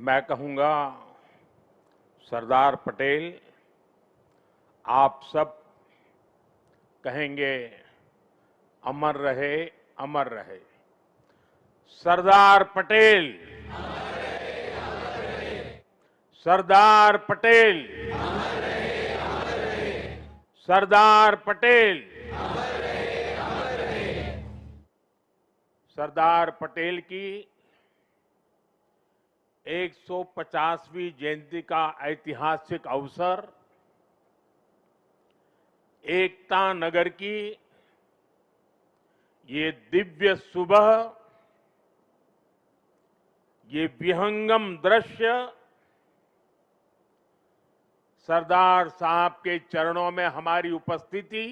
मैं कहूंगा सरदार पटेल, आप सब कहेंगे अमर रहे, अमर रहे। सरदार पटेल, सरदार पटेल, सरदार पटेल। सरदार पटेल की 150वीं जयंती का ऐतिहासिक अवसर एकता नगर की ये दिव्य सुबह, ये विहंगम दृश्य सरदार साहब के चरणों में हमारी उपस्थिति,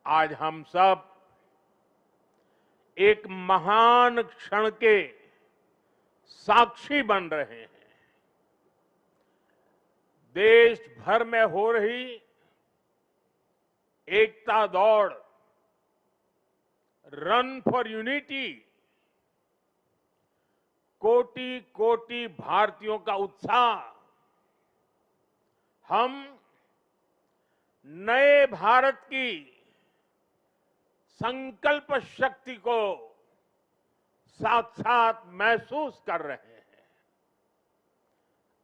आज हम सब एक महान क्षण के साक्षी बन रहे हैं। देश भर में हो रही एकता दौड़, रन फॉर यूनिटी, कोटि कोटि भारतीयों का उत्साह, हम नए भारत की संकल्प शक्ति को साक्षात महसूस कर रहे हैं।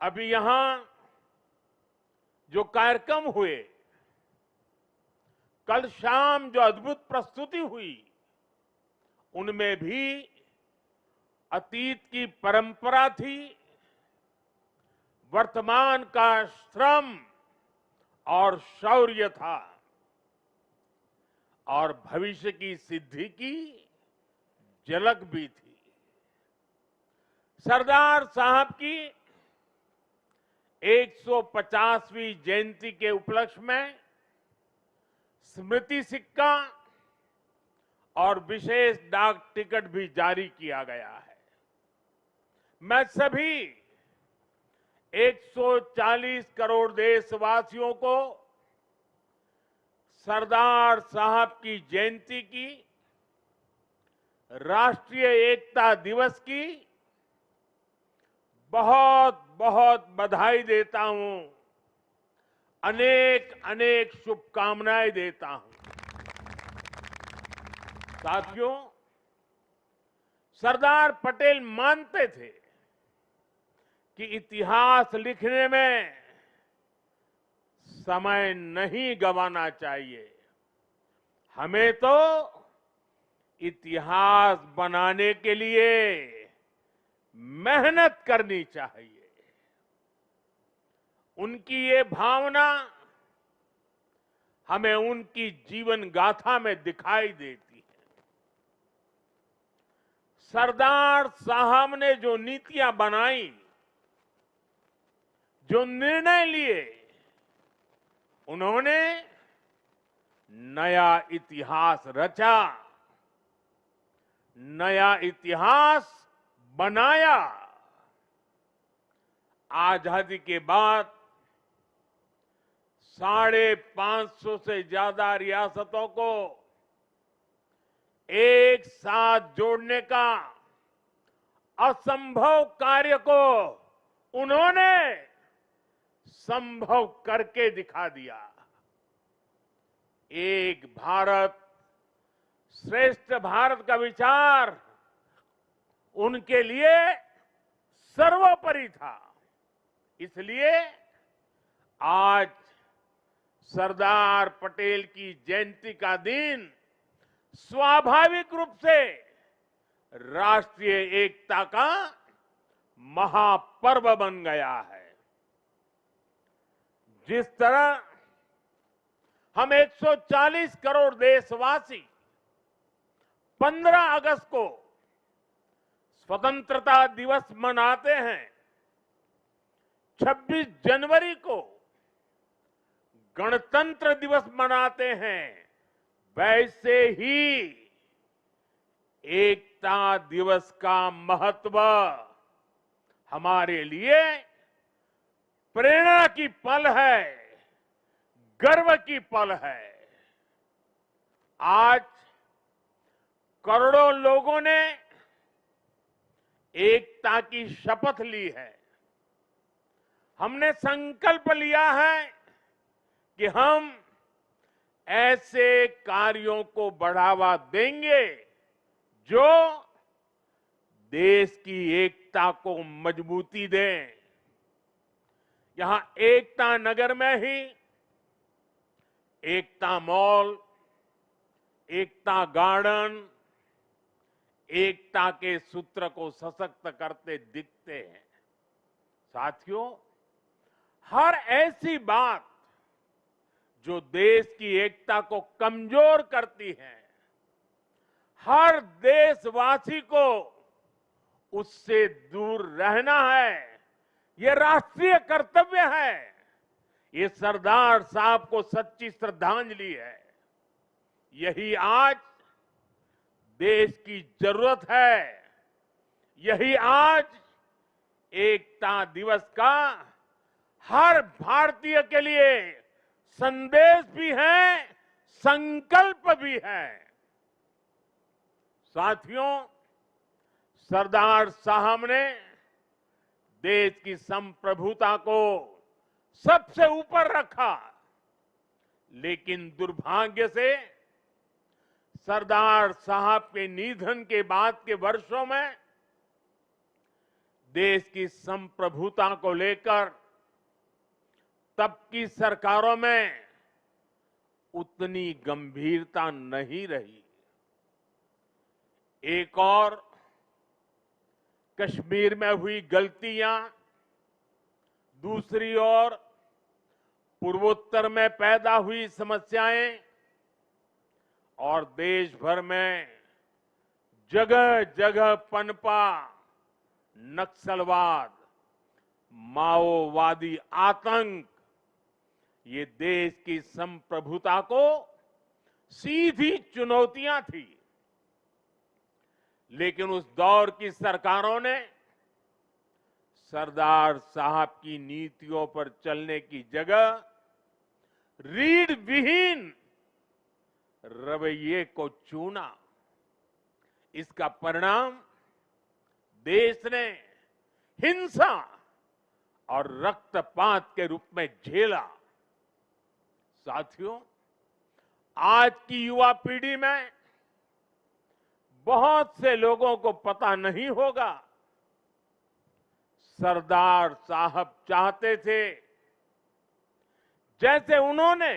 अभी यहां जो कार्यक्रम हुए, कल शाम जो अद्भुत प्रस्तुति हुई, उनमें भी अतीत की परंपरा थी, वर्तमान का श्रम और शौर्य था और भविष्य की सिद्धि की झलक भी थी। सरदार साहब की 150वीं जयंती के उपलक्ष्य में स्मृति सिक्का और विशेष डाक टिकट भी जारी किया गया है। मैं सभी 140 करोड़ देशवासियों को सरदार साहब की जयंती की, राष्ट्रीय एकता दिवस की बहुत बहुत बधाई देता हूं, अनेक अनेक शुभकामनाएं देता हूं। साथियों, सरदार पटेल मानते थे कि इतिहास लिखने में समय नहीं गंवाना चाहिए, हमें तो इतिहास बनाने के लिए मेहनत करनी चाहिए। उनकी ये भावना हमें उनकी जीवन गाथा में दिखाई देती है। सरदार साहब ने जो नीतियां बनाई, जो निर्णय लिए, उन्होंने नया इतिहास रचा, नया इतिहास बनाया। आजादी के बाद 550 से ज्यादा रियासतों को एक साथ जोड़ने का असंभव कार्य को उन्होंने संभव करके दिखा दिया। एक भारत श्रेष्ठ भारत का विचार उनके लिए सर्वोपरि था। इसलिए आज सरदार पटेल की जयंती का दिन स्वाभाविक रूप से राष्ट्रीय एकता का महापर्व बन गया है। जिस तरह हम 140 करोड़ देशवासी 15 अगस्त को स्वतंत्रता दिवस मनाते हैं, 26 जनवरी को गणतंत्र दिवस मनाते हैं, वैसे ही एकता दिवस का महत्व हमारे लिए प्रेरणा की पल है, गर्व की पल है। आज करोड़ों लोगों ने एकता की शपथ ली है। हमने संकल्प लिया है कि हम ऐसे कार्यों को बढ़ावा देंगे जो देश की एकता को मजबूती दें। यहां एकता नगर में ही एकता मॉल, एकता गार्डन, एकता के सूत्र को सशक्त करते दिखते हैं। साथियों, हर ऐसी बात जो देश की एकता को कमजोर करती है, हर देशवासी को उससे दूर रहना है। ये राष्ट्रीय कर्तव्य है। ये सरदार साहब को सच्ची श्रद्धांजलि है। यही आज देश की जरूरत है। यही आज एकता दिवस का हर भारतीय के लिए संदेश भी है, संकल्प भी है। साथियों, सरदार साहब ने देश की संप्रभुता को सबसे ऊपर रखा, लेकिन दुर्भाग्य से सरदार साहब के निधन के बाद के वर्षों में देश की संप्रभुता को लेकर तब की सरकारों में उतनी गंभीरता नहीं रही। एक और कश्मीर में हुई गलतियां, दूसरी ओर पूर्वोत्तर में पैदा हुई समस्याएं और देश भर में जगह जगह पनपा नक्सलवाद, माओवादी आतंक, ये देश की संप्रभुता को सीधी चुनौतियां थी। लेकिन उस दौर की सरकारों ने सरदार साहब की नीतियों पर चलने की जगह रीढ़ विहीन रवैये को चुना। इसका परिणाम देश ने हिंसा और रक्तपात के रूप में झेला। साथियों, आज की युवा पीढ़ी में बहुत से लोगों को पता नहीं होगा, सरदार साहब चाहते थे जैसे उन्होंने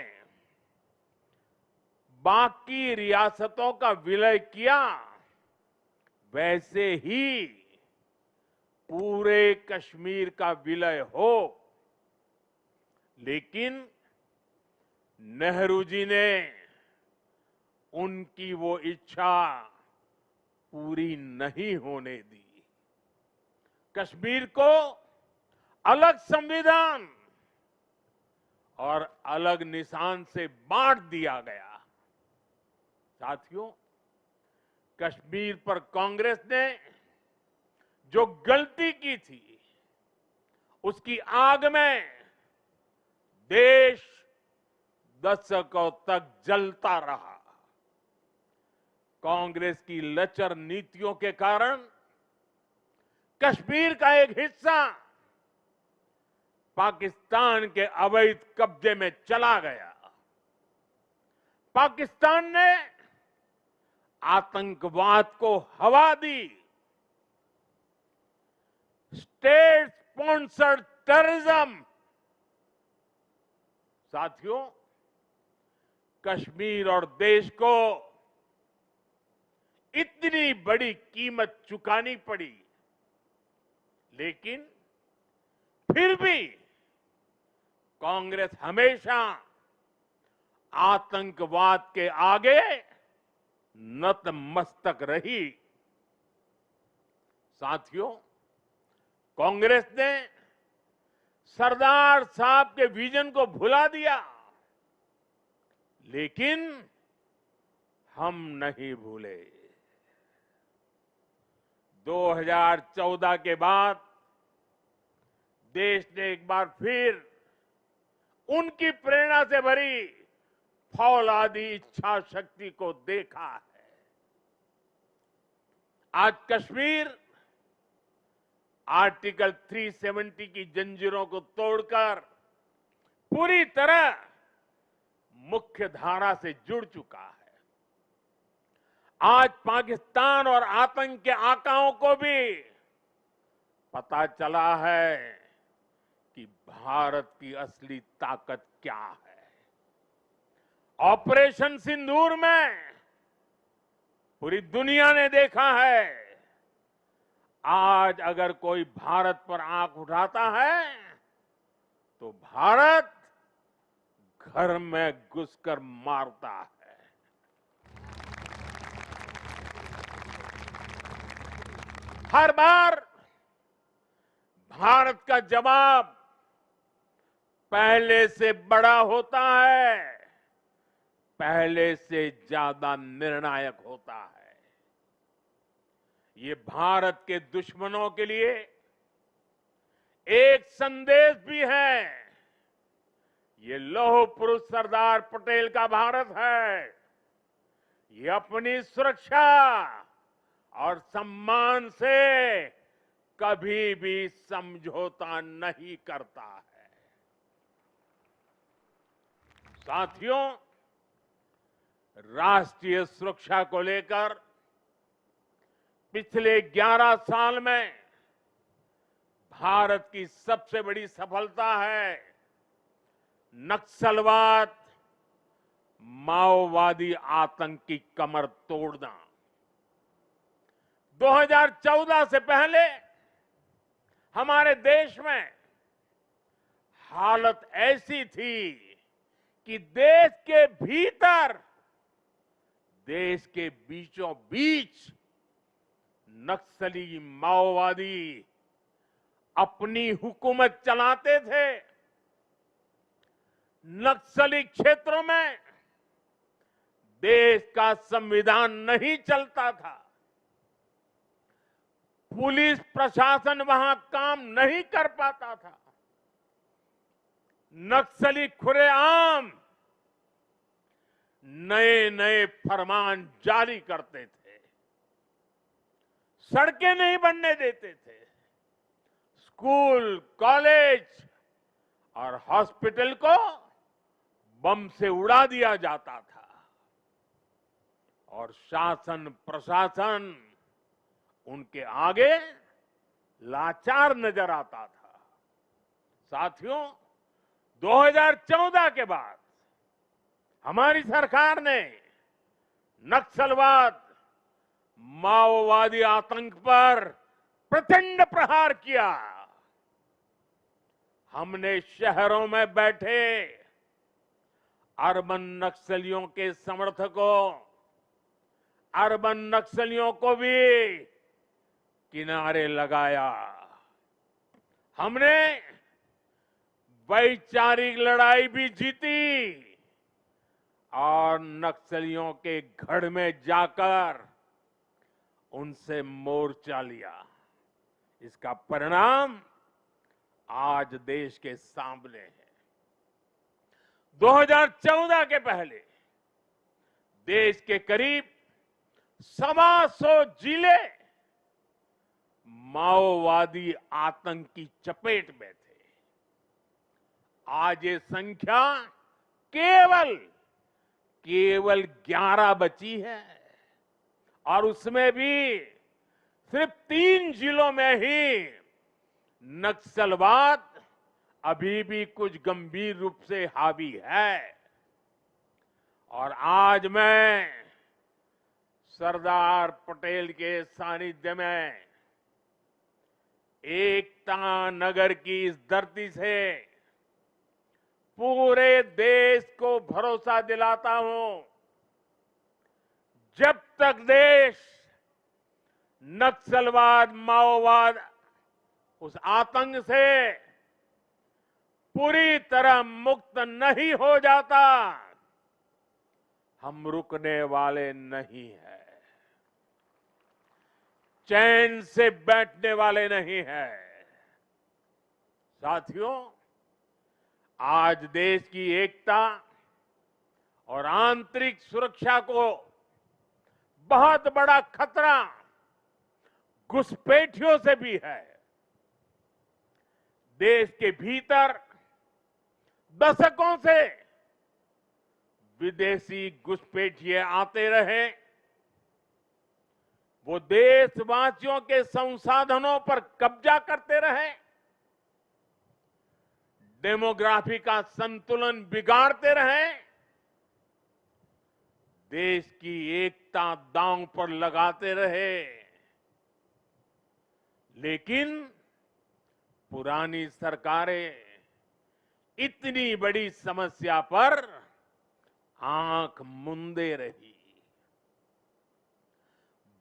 बाकी रियासतों का विलय किया, वैसे ही पूरे कश्मीर का विलय हो। लेकिन नेहरू जी ने उनकी वो इच्छा पूरी नहीं होने दी। कश्मीर को अलग संविधान और अलग निशान से बांट दिया गया। साथियों, कश्मीर पर कांग्रेस ने जो गलती की थी, उसकी आग में देश दशकों तक जलता रहा। कांग्रेस की लचर नीतियों के कारण कश्मीर का एक हिस्सा पाकिस्तान के अवैध कब्जे में चला गया। पाकिस्तान ने आतंकवाद को हवा दी। State sponsored terrorism. साथियों, कश्मीर और देश को इतनी बड़ी कीमत चुकानी पड़ी, लेकिन फिर भी कांग्रेस हमेशा आतंकवाद के आगे नतमस्तक रही। साथियों, कांग्रेस ने सरदार साहब के विजन को भुला दिया, लेकिन हम नहीं भूले। 2014 के बाद देश ने एक बार फिर उनकी प्रेरणा से भरी फौलादी इच्छा शक्ति को देखा है। आज कश्मीर आर्टिकल 370 की जंजीरों को तोड़कर पूरी तरह मुख्य धारा से जुड़ चुका है। आज पाकिस्तान और आतंक के आकाओं को भी पता चला है कि भारत की असली ताकत क्या है। ऑपरेशन सिंदूर में पूरी दुनिया ने देखा है, आज अगर कोई भारत पर आंख उठाता है तो भारत घर में घुसकर मारता है। हर बार भारत का जवाब पहले से बड़ा होता है, पहले से ज्यादा निर्णायक होता है। ये भारत के दुश्मनों के लिए एक संदेश भी है। ये लौह पुरुष सरदार पटेल का भारत है। ये अपनी सुरक्षा और सम्मान से कभी भी समझौता नहीं करता है। साथियों, राष्ट्रीय सुरक्षा को लेकर पिछले 11 साल में भारत की सबसे बड़ी सफलता है नक्सलवाद, माओवादी आतंक की कमर तोड़ना। 2014 से पहले हमारे देश में हालत ऐसी थी कि देश के भीतर, देश के बीचों बीच नक्सली माओवादी अपनी हुकूमत चलाते थे। नक्सली क्षेत्रों में देश का संविधान नहीं चलता था। पुलिस प्रशासन वहां काम नहीं कर पाता था। नक्सली खुलेआम नए नए फरमान जारी करते थे, सड़कें नहीं बनने देते थे, स्कूल, कॉलेज और हॉस्पिटल को बम से उड़ा दिया जाता था और शासन प्रशासन उनके आगे लाचार नजर आता था। साथियों, 2014 के बाद हमारी सरकार ने नक्सलवाद, माओवादी आतंक पर प्रचंड प्रहार किया। हमने शहरों में बैठे अर्बन नक्सलियों के समर्थकों, अर्बन नक्सलियों को भी किनारे लगाया। हमने वैचारिक लड़ाई भी जीती और नक्सलियों के गढ़ में जाकर उनसे मोर्चा लिया। इसका परिणाम आज देश के सामने है। 2014 के पहले देश के करीब 125 जिले माओवादी आतंक की चपेट में थे। आज ये संख्या केवल 11 बची है और उसमें भी सिर्फ 3 जिलों में ही नक्सलवाद अभी भी कुछ गंभीर रूप से हावी है। और आज मैं सरदार पटेल के सानिध्य में एकता नगर की इस धरती से पूरे देश को भरोसा दिलाता हूं, जब तक देश नक्सलवाद, माओवाद, उस आतंक से पूरी तरह मुक्त नहीं हो जाता, हम रुकने वाले नहीं हैं, चैन से बैठने वाले नहीं हैं। साथियों, आज देश की एकता और आंतरिक सुरक्षा को बहुत बड़ा खतरा घुसपैठियों से भी है। देश के भीतर दशकों से विदेशी घुसपैठिए आते रहे, वो देशवासियों के संसाधनों पर कब्जा करते रहे, डेमोग्राफी का संतुलन बिगाड़ते रहे, देश की एकता दांव पर लगाते रहे। लेकिन पुरानी सरकारें इतनी बड़ी समस्या पर आंख मूंदे रही।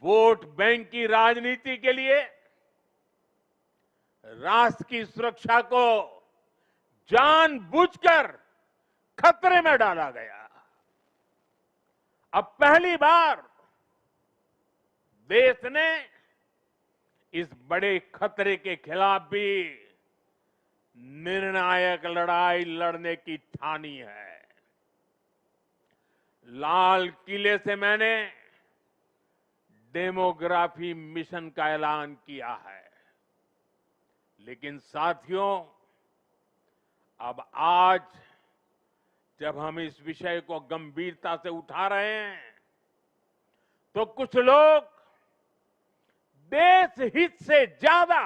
वोट बैंक की राजनीति के लिए राष्ट्र की सुरक्षा को जानबूझकर खतरे में डाला गया। अब पहली बार देश ने इस बड़े खतरे के खिलाफ भी निर्णायक लड़ाई लड़ने की ठानी है। लाल किले से मैंने डेमोग्राफी मिशन का ऐलान किया है, लेकिन साथियों, अब आज जब हम इस विषय को गंभीरता से उठा रहे हैं, तो कुछ लोग देश हित से ज्यादा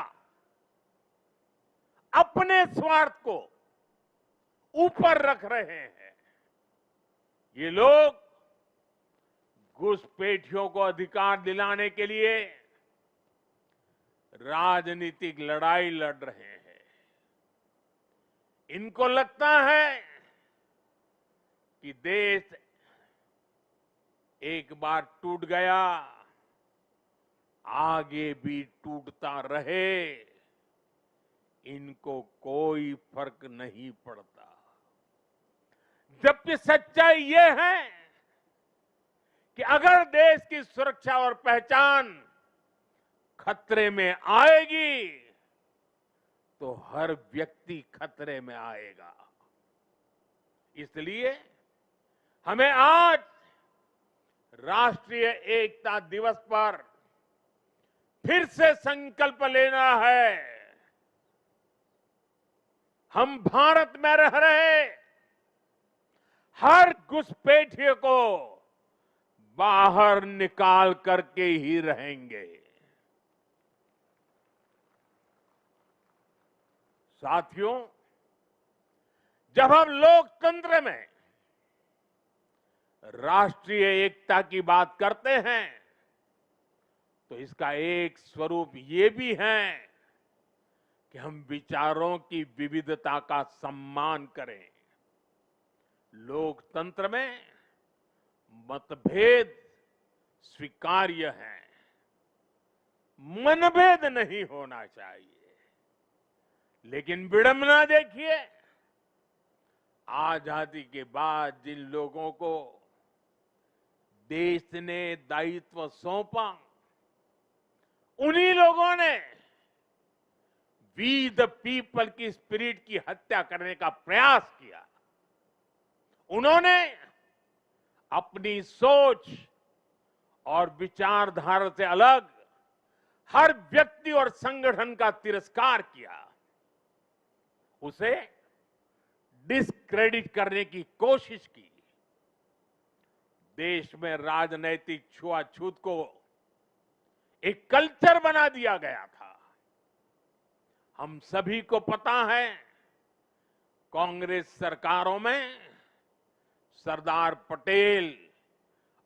अपने स्वार्थ को ऊपर रख रहे हैं। ये लोग घुसपैठियों को अधिकार दिलाने के लिए राजनीतिक लड़ाई लड़ रहे हैं। इनको लगता है कि देश एक बार टूट गया, आगे भी टूटता रहे, इनको कोई फर्क नहीं पड़ता। जबकि सच्चाई ये है कि अगर देश की सुरक्षा और पहचान खतरे में आएगी, तो हर व्यक्ति खतरे में आएगा। इसलिए हमें आज राष्ट्रीय एकता दिवस पर फिर से संकल्प लेना है। हम भारत में रह रहे हर घुसपैठिए को बाहर निकाल करके ही रहेंगे। साथियों, जब हम लोकतंत्र में राष्ट्रीय एकता की बात करते हैं, तो इसका एक स्वरूप ये भी है कि हम विचारों की विविधता का सम्मान करें। लोकतंत्र में मतभेद स्वीकार्य है, मनभेद नहीं होना चाहिए। लेकिन विडंबना देखिए, आजादी के बाद जिन लोगों को देश ने दायित्व सौंपा, उन्हीं लोगों ने वी द पीपल की स्पिरिट की हत्या करने का प्रयास किया। उन्होंने अपनी सोच और विचारधारा से अलग हर व्यक्ति और संगठन का तिरस्कार किया, उसे डिस्क्रेडिट करने की कोशिश की। देश में राजनैतिक छुआछूत को एक कल्चर बना दिया गया था। हम सभी को पता है, कांग्रेस सरकारों में सरदार पटेल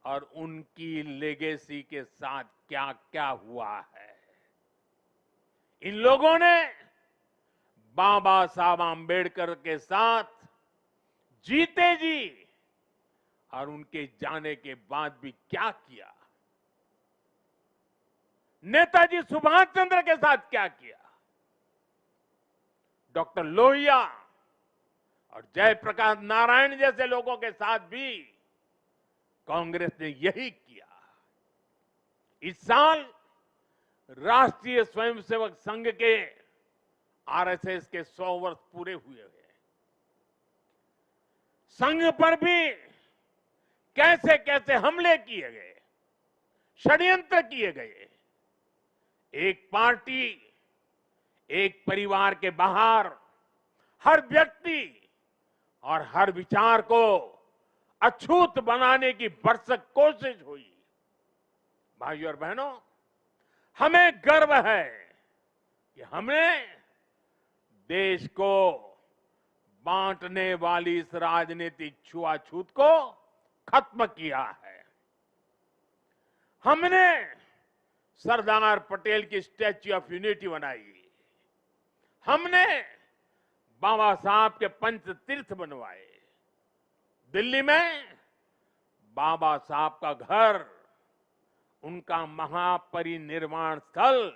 और उनकी लेगेसी के साथ क्या क्या हुआ है। इन लोगों ने बाबा साहब आंबेडकर के साथ जीते जी और उनके जाने के बाद भी क्या किया, नेताजी सुभाष चंद्र के साथ क्या किया, डॉक्टर लोहिया और जयप्रकाश नारायण जैसे लोगों के साथ भी कांग्रेस ने यही किया। इस साल राष्ट्रीय स्वयंसेवक संघ के आरएसएस के 100 वर्ष पूरे हुए हैं। संघ पर भी कैसे कैसे हमले किए गए, षड्यंत्र किए गए। एक पार्टी एक परिवार के बाहर हर व्यक्ति और हर विचार को अछूत बनाने की भरसक कोशिश हुई। भाइयों और बहनों, हमें गर्व है कि हमने देश को बांटने वाली इस राजनीतिक छुआछूत को खत्म किया है। हमने सरदार पटेल की स्टैच्यू ऑफ यूनिटी बनाई। हमने बाबा साहब के पंच तीर्थ बनवाए। दिल्ली में बाबा साहब का घर, उनका महापरिनिर्वाण स्थल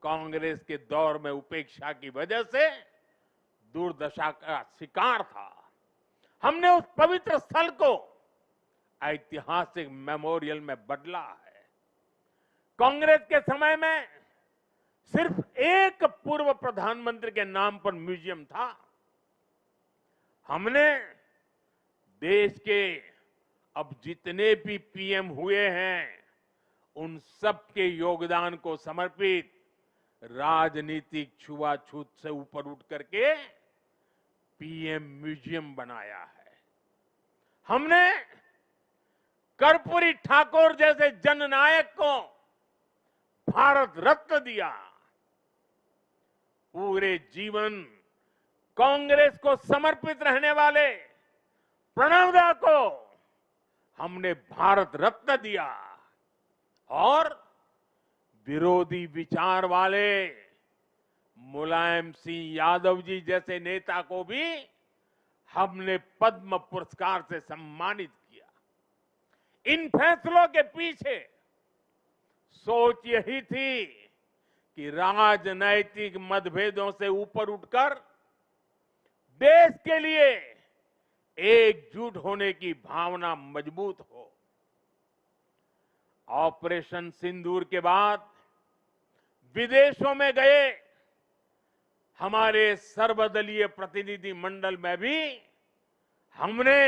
कांग्रेस के दौर में उपेक्षा की वजह से दुर्दशा का शिकार था। हमने उस पवित्र स्थल को ऐतिहासिक मेमोरियल में बदला है। कांग्रेस के समय में सिर्फ एक पूर्व प्रधानमंत्री के नाम पर म्यूजियम था। हमने देश के अब जितने भी पीएम हुए हैं, उन सब के योगदान को समर्पित राजनीतिक छुआछूत से ऊपर उठ करके पीएम म्यूजियम बनाया है। हमने कर्पूरी ठाकुर जैसे जननायक को भारत रत्न दिया। पूरे जीवन कांग्रेस को समर्पित रहने वाले प्रणब दा को हमने भारत रत्न दिया और विरोधी विचार वाले मुलायम सिंह यादव जी जैसे नेता को भी हमने पद्म पुरस्कार से सम्मानित किया। इन फैसलों के पीछे सोच यही थी कि राजनैतिक मतभेदों से ऊपर उठकर देश के लिए एकजुट होने की भावना मजबूत हो। ऑपरेशन सिंदूर के बाद विदेशों में गए हमारे सर्वदलीय प्रतिनिधि मंडल में भी हमने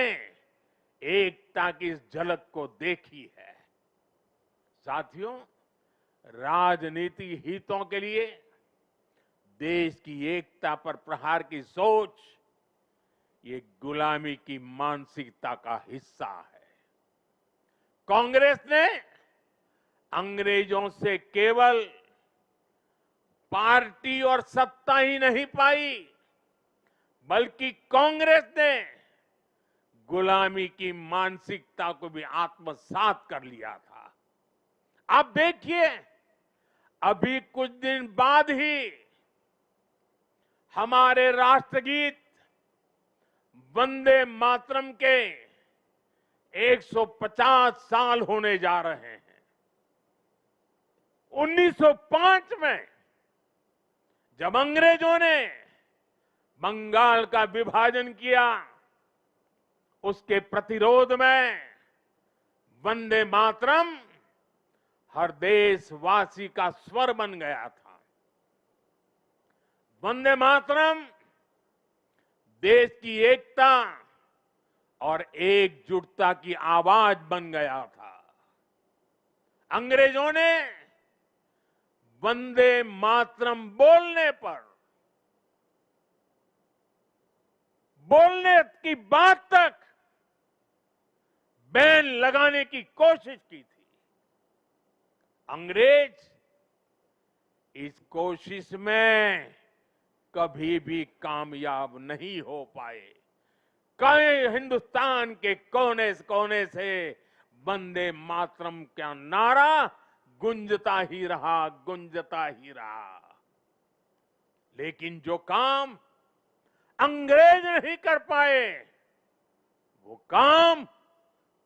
एकता की इस झलक को देखी है। साथियों, राजनीतिक हितों के लिए देश की एकता पर प्रहार की सोच ये गुलामी की मानसिकता का हिस्सा है। कांग्रेस ने अंग्रेजों से केवल पार्टी और सत्ता ही नहीं पाई, बल्कि कांग्रेस ने गुलामी की मानसिकता को भी आत्मसात कर लिया था। आप देखिए, अभी कुछ दिन बाद ही हमारे राष्ट्रगीत वंदे मातरम के 150 साल होने जा रहे हैं। 1905 में जब अंग्रेजों ने बंगाल का विभाजन किया, उसके प्रतिरोध में वंदे मातरम हर देशवासी का स्वर बन गया था। वंदे मातरम देश की एकता और एकजुटता की आवाज बन गया था। अंग्रेजों ने वंदे मातरम बोलने की बात तक बैन लगाने की कोशिश की थी। अंग्रेज इस कोशिश में कभी भी कामयाब नहीं हो पाए। कई हिंदुस्तान के कोने से वंदे मातरम का नारा गुंजता ही रहा। लेकिन जो काम अंग्रेज नहीं कर पाए, वो काम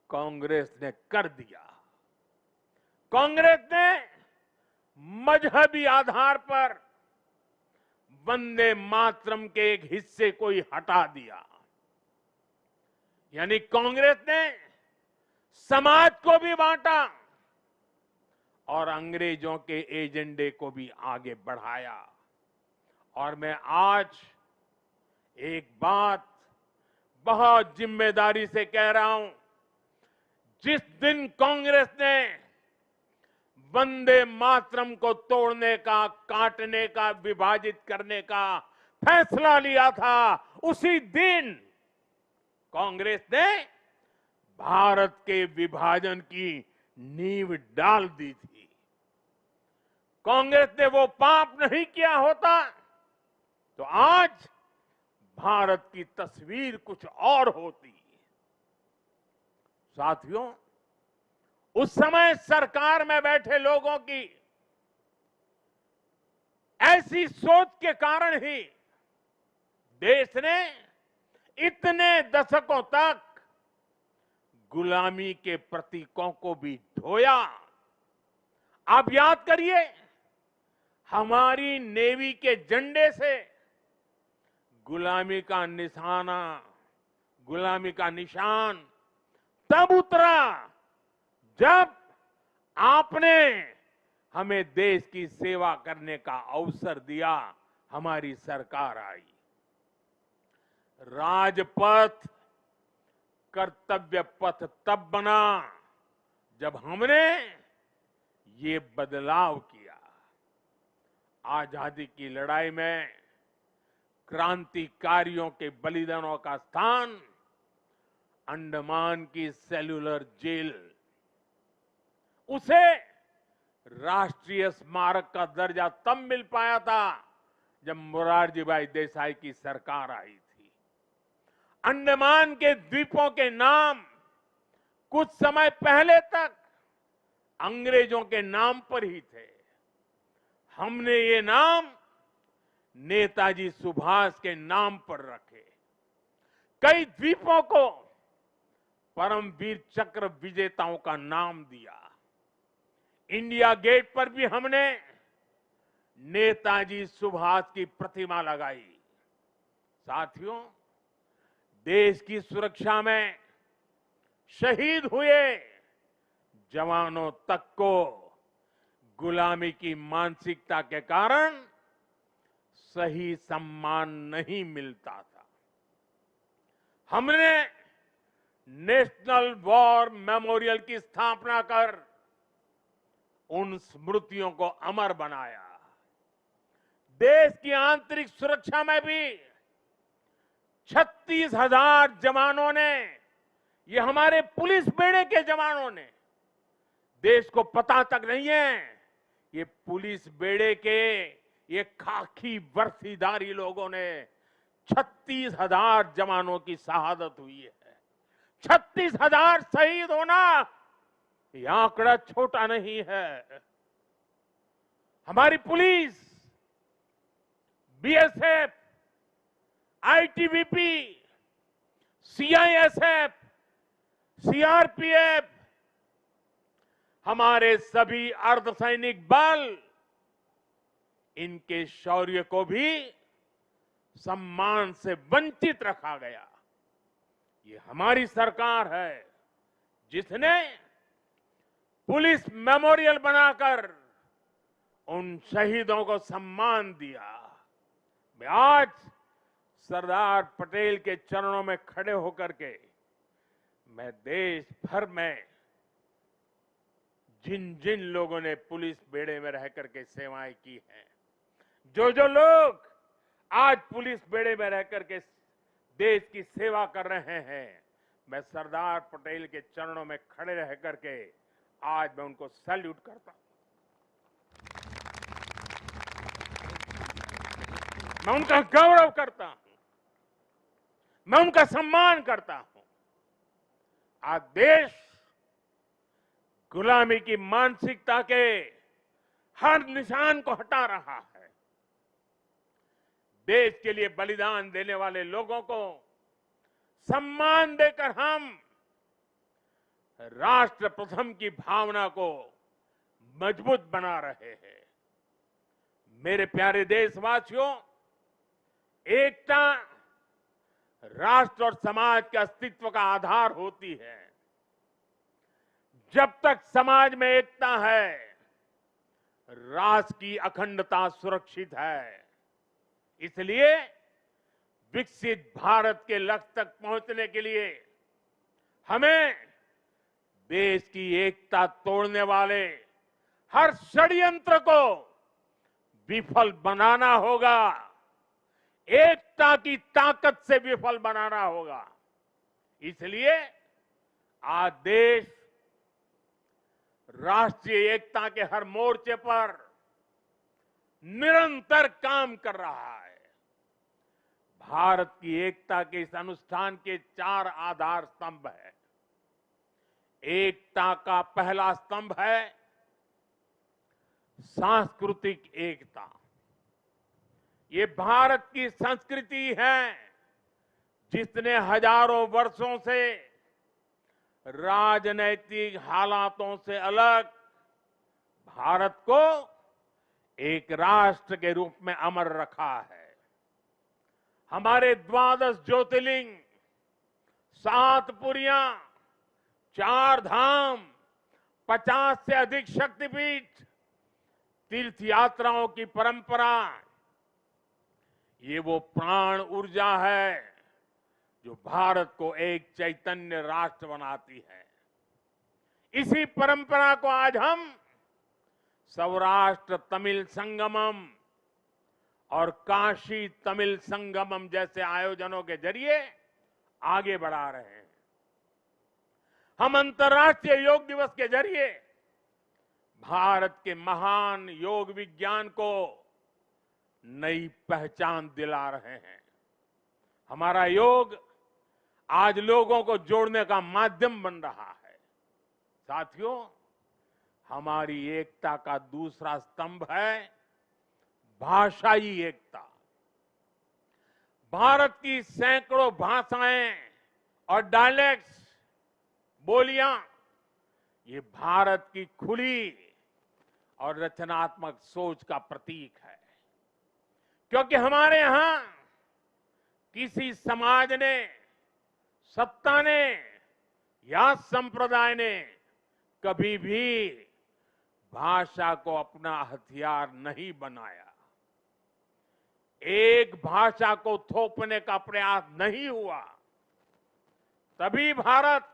कांग्रेस ने कर दिया। कांग्रेस ने मजहबी आधार पर वंदे मातरम के एक हिस्से को ही हटा दिया। यानी कांग्रेस ने समाज को भी बांटा और अंग्रेजों के एजेंडे को भी आगे बढ़ाया। और मैं आज एक बात बहुत जिम्मेदारी से कह रहा हूं, जिस दिन कांग्रेस ने वंदे मातरम को तोड़ने का, काटने का, विभाजित करने का फैसला लिया था, उसी दिन कांग्रेस ने भारत के विभाजन की नींव डाल दी थी। कांग्रेस ने वो पाप नहीं किया होता तो आज भारत की तस्वीर कुछ और होती। साथियों, उस समय सरकार में बैठे लोगों की ऐसी सोच के कारण ही देश ने इतने दशकों तक गुलामी के प्रतीकों को भी ढोया। आप याद करिए, हमारी नेवी के झंडे से गुलामी का निशाना, गुलामी का निशान तब उतरा जब आपने हमें देश की सेवा करने का अवसर दिया, हमारी सरकार आई। राजपथ कर्तव्य पथ तब बना जब हमने ये बदलाव किया। आजादी की लड़ाई में क्रांतिकारियों के बलिदानों का स्थान अंडमान की सेल्यूलर जेल, उसे राष्ट्रीय स्मारक का दर्जा तब मिल पाया था जब मोरारजी भाई देसाई की सरकार आई थी। अंडमान के द्वीपों के नाम कुछ समय पहले तक अंग्रेजों के नाम पर ही थे। हमने ये नाम नेताजी सुभाष के नाम पर रखे। कई द्वीपों को परमवीर चक्र विजेताओं का नाम दिया। इंडिया गेट पर भी हमने नेताजी सुभाष की प्रतिमा लगाई। साथियों, देश की सुरक्षा में शहीद हुए जवानों तक को गुलामी की मानसिकता के कारण सही सम्मान नहीं मिलता था। हमने नेशनल वॉर मेमोरियल की स्थापना कर उन स्मृतियों को अमर बनाया। देश की आंतरिक सुरक्षा में भी 36,000 जवानों ने, ये हमारे पुलिस बेड़े के जवानों ने, देश को पता तक नहीं है, ये पुलिस बेड़े के ये खाकी वर्दीधारी लोगों ने 36,000 जवानों की शहादत हुई है। 36,000 शहीद होना ये आंकड़ा छोटा नहीं है। हमारी police, BSF, ITBP, CISF, CRPF, हमारे सभी अर्धसैनिक बल, इनके शौर्य को भी सम्मान से वंचित रखा गया। ये हमारी सरकार है जिसने पुलिस मेमोरियल बनाकर उन शहीदों को सम्मान दिया। मैं आज सरदार पटेल के चरणों में खड़े होकर के मैं देश भर में जिन जिन लोगों ने पुलिस बेड़े में रह करके सेवाएं की हैं, जो लोग आज पुलिस बेड़े में रह करके देश की सेवा कर रहे हैं, मैं सरदार पटेल के चरणों में खड़े रह करके आज मैं उनको सैल्यूट करता हूं। मैं उनका गौरव करता हूं, मैं उनका सम्मान करता हूं। आज देश गुलामी की मानसिकता के हर निशान को हटा रहा है। देश के लिए बलिदान देने वाले लोगों को सम्मान देकर हम राष्ट्र प्रथम की भावना को मजबूत बना रहे हैं। मेरे प्यारे देशवासियों, एकता राष्ट्र और समाज के अस्तित्व का आधार होती है। जब तक समाज में एकता है, राष्ट्र की अखंडता सुरक्षित है। इसलिए विकसित भारत के लक्ष्य तक पहुंचने के लिए हमें देश की एकता तोड़ने वाले हर षड्यंत्र को विफल बनाना होगा, एकता की ताकत से विफल बनाना होगा। इसलिए आज देश राष्ट्रीय एकता के हर मोर्चे पर निरंतर काम कर रहा है। भारत की एकता के इस अनुष्ठान के 4 आधार स्तंभ हैं। एकता का पहला स्तंभ है सांस्कृतिक एकता। ये भारत की संस्कृति है जिसने हजारों वर्षों से राजनैतिक हालातों से अलग भारत को एक राष्ट्र के रूप में अमर रखा है। हमारे 12 ज्योतिर्लिंग, 7 पुरियां, 4 धाम, 50 से अधिक शक्तिपीठ, तीर्थ यात्राओं की परंपरा, ये वो प्राण ऊर्जा है जो भारत को एक चैतन्य राष्ट्र बनाती है। इसी परंपरा को आज हम सौराष्ट्र तमिल संगमम और काशी तमिल संगमम जैसे आयोजनों के जरिए आगे बढ़ा रहे हैं। हम अंतर्राष्ट्रीय योग दिवस के जरिए भारत के महान योग विज्ञान को नई पहचान दिला रहे हैं। हमारा योग आज लोगों को जोड़ने का माध्यम बन रहा है। साथियों, हमारी एकता का दूसरा स्तंभ है भाषाई एकता। भारत की सैकड़ों भाषाएं और डायलेक्ट्स, बोलियां, ये भारत की खुली और रचनात्मक सोच का प्रतीक है। क्योंकि हमारे यहां किसी समाज ने, सत्ता ने या संप्रदाय ने कभी भी भाषा को अपना हथियार नहीं बनाया। एक भाषा को थोपने का प्रयास नहीं हुआ। तभी भारत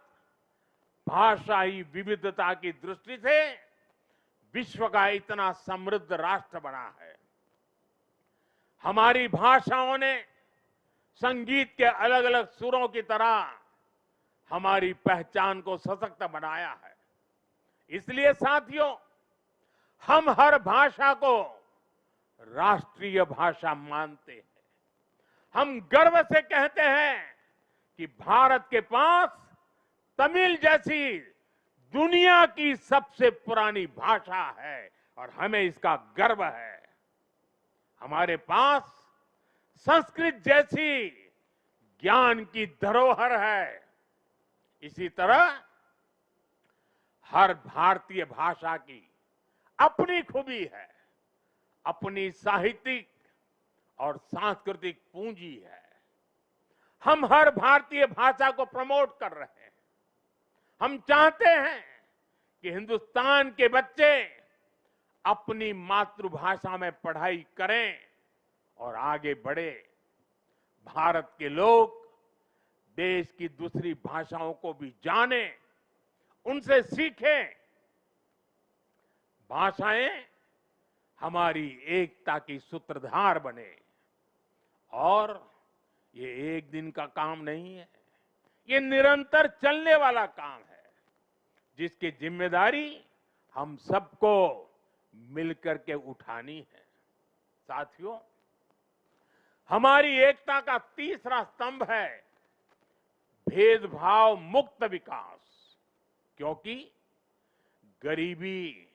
भाषाई विविधता की दृष्टि से विश्व का इतना समृद्ध राष्ट्र बना है। हमारी भाषाओं ने संगीत के अलग अलग सुरों की तरह हमारी पहचान को सशक्त बनाया है। इसलिए साथियों, हम हर भाषा को राष्ट्रीय भाषा मानते हैं। हम गर्व से कहते हैं कि भारत के पास तमिल जैसी दुनिया की सबसे पुरानी भाषा है और हमें इसका गर्व है। हमारे पास संस्कृत जैसी ज्ञान की धरोहर है। इसी तरह हर भारतीय भाषा की अपनी खूबी है, अपनी साहित्यिक और सांस्कृतिक पूंजी है। हम हर भारतीय भाषा को प्रमोट कर रहे हैं। हम चाहते हैं कि हिंदुस्तान के बच्चे अपनी मातृभाषा में पढ़ाई करें और आगे बढ़े। भारत के लोग देश की दूसरी भाषाओं को भी जानें, उनसे सीखें। भाषाएं हमारी एकता की सूत्रधार बने। और ये एक दिन का काम नहीं है, ये निरंतर चलने वाला काम है, जिसकी जिम्मेदारी हम सबको मिलकर के उठानी है। साथियों, हमारी एकता का तीसरा स्तंभ है भेदभाव मुक्त विकास। क्योंकि गरीबी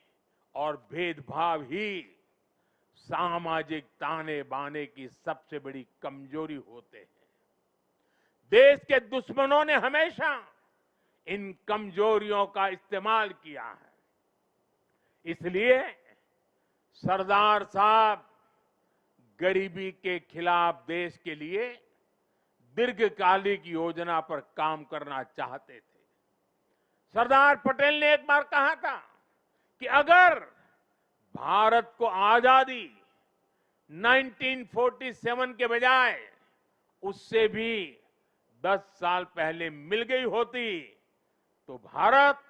और भेदभाव ही सामाजिक ताने बाने की सबसे बड़ी कमजोरी होते हैं। देश के दुश्मनों ने हमेशा इन कमजोरियों का इस्तेमाल किया है। इसलिए सरदार साहब गरीबी के खिलाफ देश के लिए दीर्घकालिक योजना पर काम करना चाहते थे। सरदार पटेल ने एक बार कहा था कि अगर भारत को आजादी 1947 के बजाय उससे भी 10 साल पहले मिल गई होती तो भारत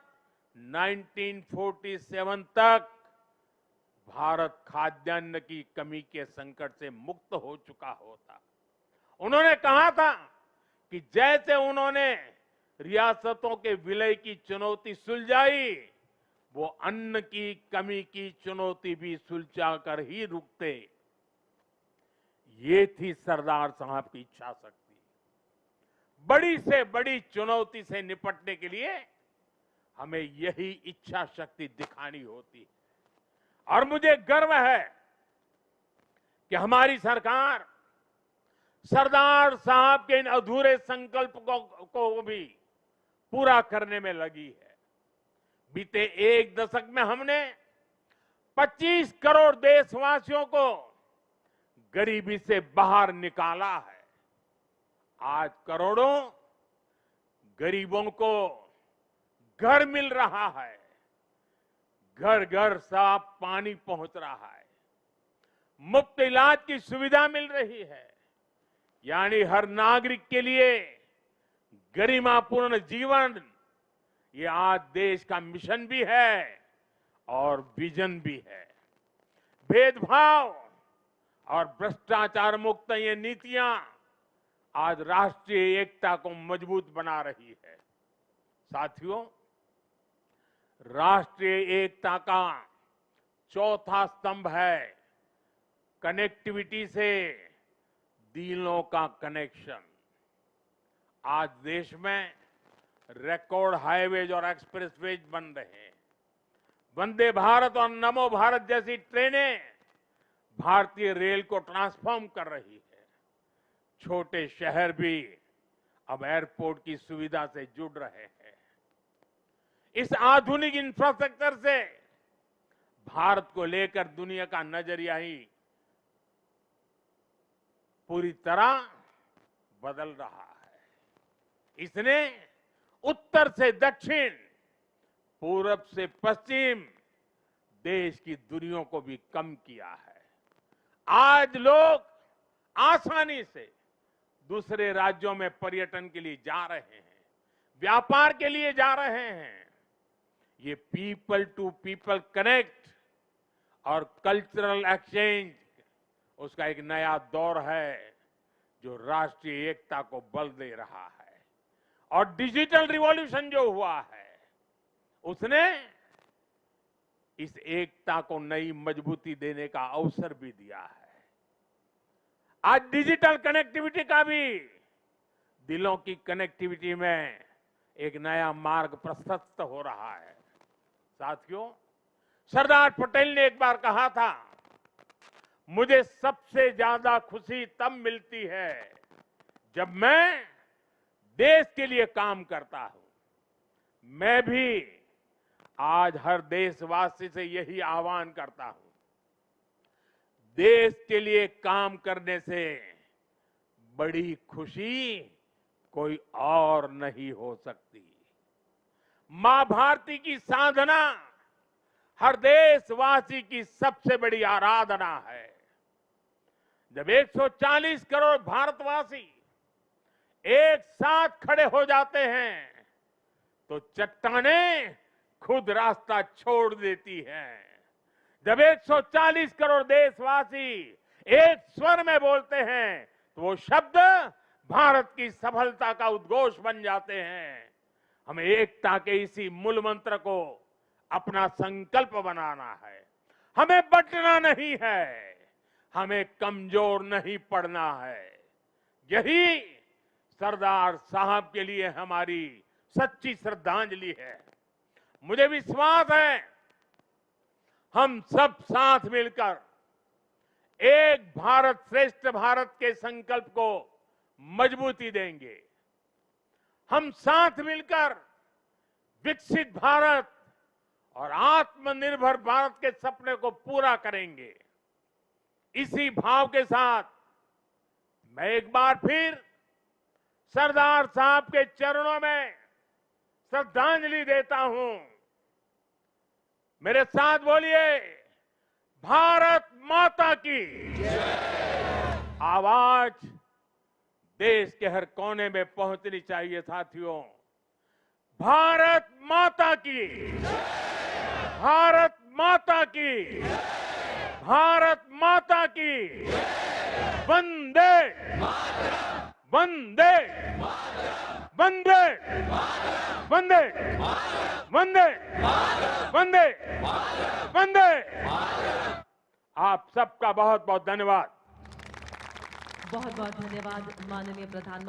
1947 तक भारत खाद्यान्न की कमी के संकट से मुक्त हो चुका होता। उन्होंने कहा था कि जैसे उन्होंने रियासतों के विलय की चुनौती सुलझाई, वो अन्न की कमी की चुनौती भी सुलझा कर ही रुकते। ये थी सरदार साहब की इच्छा शक्ति। बड़ी से बड़ी चुनौती से निपटने के लिए हमें यही इच्छा शक्ति दिखानी होती है। और मुझे गर्व है कि हमारी सरकार सरदार साहब के इन अधूरे संकल्प को भी पूरा करने में लगी है। बीते एक दशक में हमने 25 करोड़ देशवासियों को गरीबी से बाहर निकाला है। आज करोड़ों गरीबों को घर मिल रहा है, घर घर साफ पानी पहुंच रहा है, मुफ्त इलाज की सुविधा मिल रही है। यानी हर नागरिक के लिए गरिमापूर्ण जीवन, ये आज देश का मिशन भी है और विजन भी है। भेदभाव और भ्रष्टाचार मुक्त ये नीतियां आज राष्ट्रीय एकता को मजबूत बना रही है। साथियों, राष्ट्रीय एकता का चौथा स्तंभ है कनेक्टिविटी से दिलों का कनेक्शन। आज देश में रिकॉर्ड हाईवेज और एक्सप्रेसवेज बन रहे हैं। वंदे भारत और नमो भारत जैसी ट्रेनें भारतीय रेल को ट्रांसफॉर्म कर रही है। छोटे शहर भी अब एयरपोर्ट की सुविधा से जुड़ रहे हैं। इस आधुनिक इंफ्रास्ट्रक्चर से भारत को लेकर दुनिया का नजरिया ही पूरी तरह बदल रहा है। इसने उत्तर से दक्षिण, पूरब से पश्चिम देश की दूरियों को भी कम किया है। आज लोग आसानी से दूसरे राज्यों में पर्यटन के लिए जा रहे हैं, व्यापार के लिए जा रहे हैं। ये पीपल टू पीपल कनेक्ट और कल्चरल एक्सचेंज, उसका एक नया दौर है जो राष्ट्रीय एकता को बल दे रहा है। और डिजिटल रिवॉल्यूशन जो हुआ है, उसने इस एकता को नई मजबूती देने का अवसर भी दिया है। आज डिजिटल कनेक्टिविटी का भी दिलों की कनेक्टिविटी में एक नया मार्ग प्रशस्त हो रहा है। साथियों, सरदार पटेल ने एक बार कहा था, मुझे सबसे ज्यादा खुशी तब मिलती है जब मैं देश के लिए काम करता हूं। मैं भी आज हर देशवासी से यही आह्वान करता हूं। देश के लिए काम करने से बड़ी खुशी कोई और नहीं हो सकती। मां भारती की साधना हर देशवासी की सबसे बड़ी आराधना है। जब 140 करोड़ भारतवासी एक साथ खड़े हो जाते हैं तो चट्टानें खुद रास्ता छोड़ देती हैं। जब 140 करोड़ देशवासी एक स्वर में बोलते हैं तो वो शब्द भारत की सफलता का उद्घोष बन जाते हैं। हमें एकता के इसी मूल मंत्र को अपना संकल्प बनाना है। हमें बंटना नहीं है, हमें कमजोर नहीं पड़ना है। यही सरदार साहब के लिए हमारी सच्ची श्रद्धांजलि है। मुझे विश्वास है हम सब साथ मिलकर एक भारत श्रेष्ठ भारत के संकल्प को मजबूती देंगे। हम साथ मिलकर विकसित भारत और आत्मनिर्भर भारत के सपने को पूरा करेंगे। इसी भाव के साथ मैं एक बार फिर सरदार साहब के चरणों में श्रद्धांजलि देता हूं। मेरे साथ बोलिए, भारत माता की आवाज देश के हर कोने में पहुंचनी चाहिए। साथियों, भारत माता की, भारत माता की, भारत माता की, वंदे वंदे वंदे वंदे वंदे वंदे वंदे। आप सबका बहुत बहुत धन्यवाद। बहुत बहुत धन्यवाद माननीय प्रधानमंत्री।